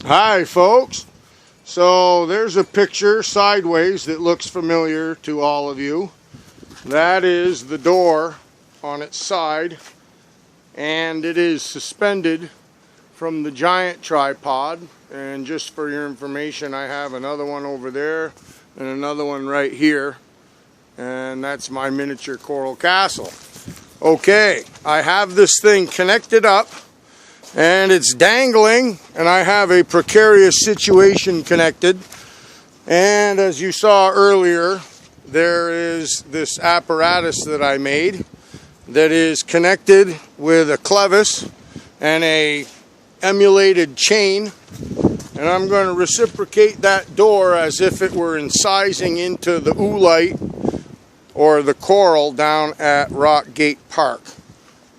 Hi folks, so there's a picture sideways that looks familiar to all of you. That is the door on its side, and it is suspended from the giant tripod. And just for your information, I have another one over there and another one right here, and that's my miniature coral castle. Okay, I have this thing connected up and it's dangling, and I have a precarious situation connected. And as you saw earlier, there is this apparatus that I made that is connected with a clevis and a emulated chain, and I'm going to reciprocate that door as if it were incising into the oolite or the coral down at Rock Gate Park.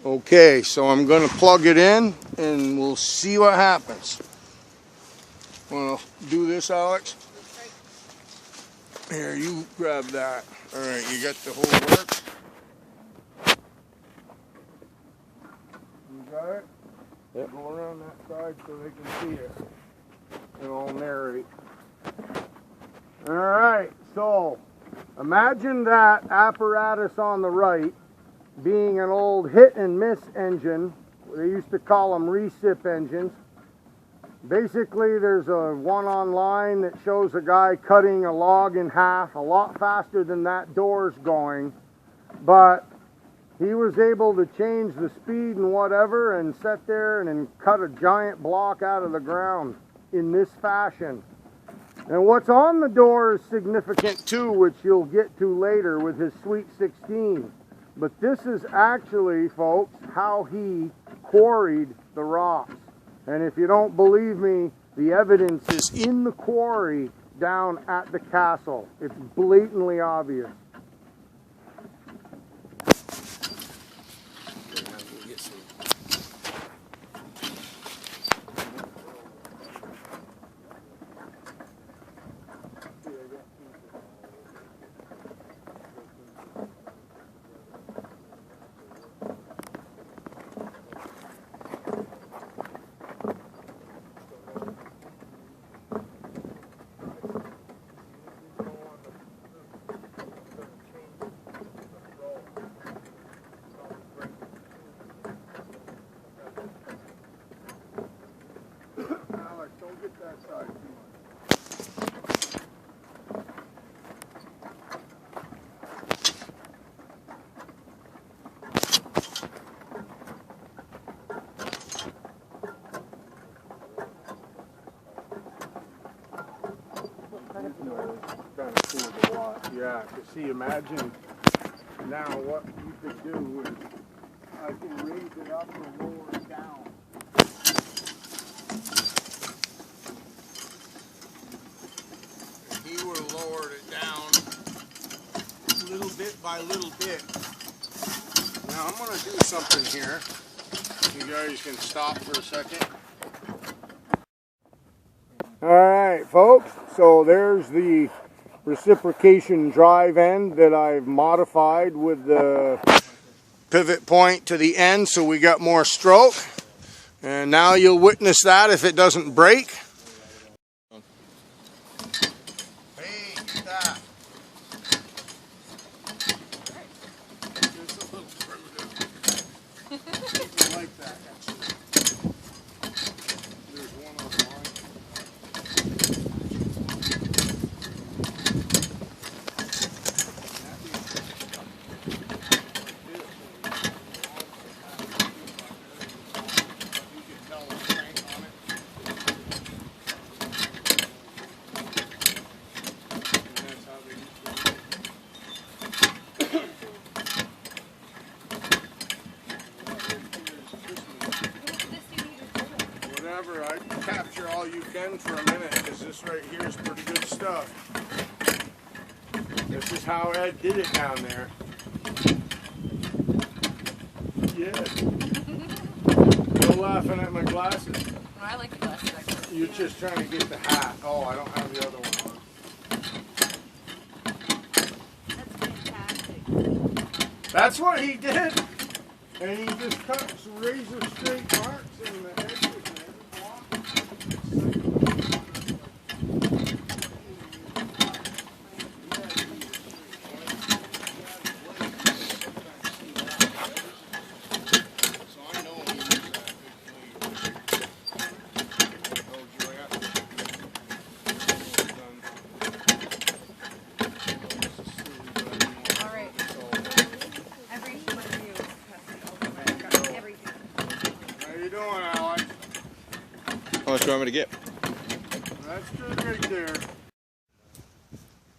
Okay, so I'm going to plug it in and we'll see what happens. Want to do this, Alex? Here, you grab that. Alright, you got the whole work? You got it? Yep. Go around that side so they can see it. And I'll narrate. Alright, so imagine that apparatus on the right being an old hit and miss engine. They used to call them recip engines. Basically, there's a one online that shows a guy cutting a log in half a lot faster than that door's going, but he was able to change the speed and whatever and sit there and cut a giant block out of the ground in this fashion. And what's on the door is significant too, which you'll get to later with his Sweet 16. But this is actually, folks, how he quarried the rocks. And if you don't believe me, the evidence is in the quarry down at the castle. It's blatantly obvious. Don't get that side too much. Kind of cool to watch. Yeah, to see, imagine now what you could do is I can raise it up or lower it down. He would have lowered it down little bit by little bit. Now I'm going to do something here. You guys can stop for a second. Alright folks, so there's the reciprocation drive end that I've modified with the pivot point to the end so we got more stroke. And now you'll witness that if it doesn't break. I capture all you can for a minute, because this right here is pretty good stuff. This is how Ed did it down there. Yeah. You're laughing at my glasses. No, I like the glasses actually. You're just trying to get the hat. Oh, I don't have the other one on. That's fantastic. That's what he did. And he just cuts razor straight marks in the edges and every block. much do you want me to get? That's good right there.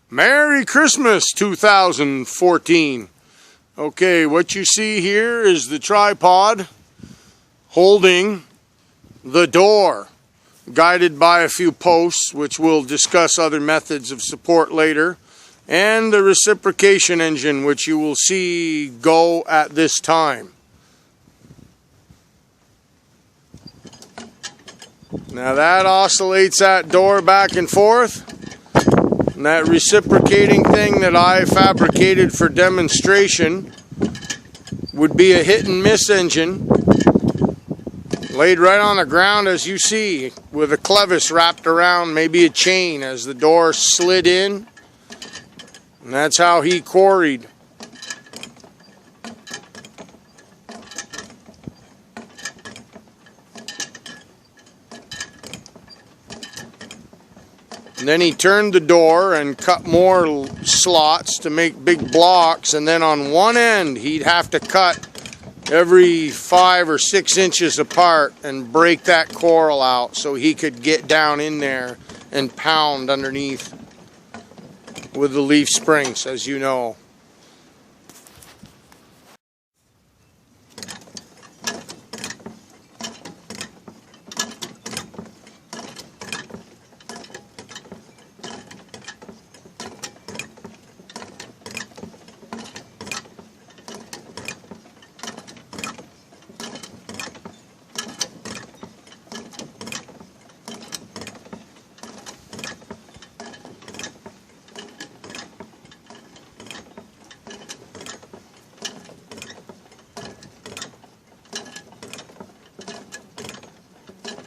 Merry Christmas 2014. Okay, what you see here is the tripod holding the door, guided by a few posts, which we'll discuss other methods of support later, and the reciprocation engine, which you will see go at this time. Now that oscillates that door back and forth. And that reciprocating thing that I fabricated for demonstration would be a hit and miss engine laid right on the ground, as you see, with a clevis wrapped around, maybe a chain, as the door slid in. And that's how he quarried. And then he turned the door and cut more slots to make big blocks, and then on one end he'd have to cut every 5 or 6 inches apart and break that coral out so he could get down in there and pound underneath with the leaf springs, as you know.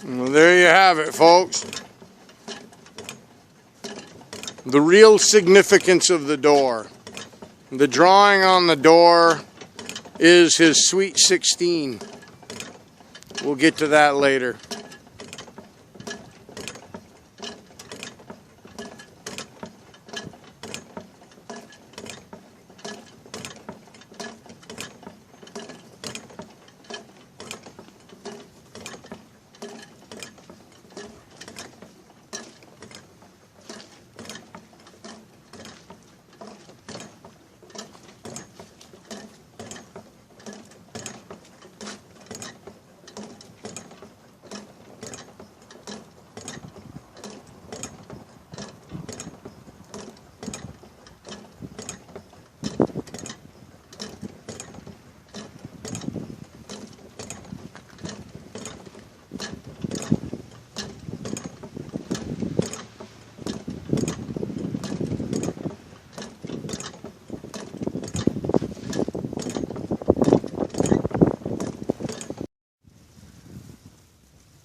Well, there you have it, folks. The real significance of the door. The drawing on the door is his Sweet 16. We'll get to that later.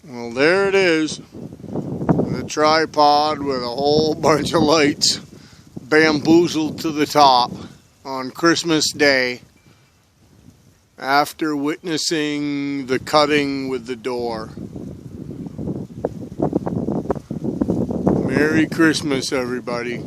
Well, there it is, the tripod with a whole bunch of lights bamboozled to the top on Christmas Day after witnessing the cutting with the door. Merry Christmas, everybody.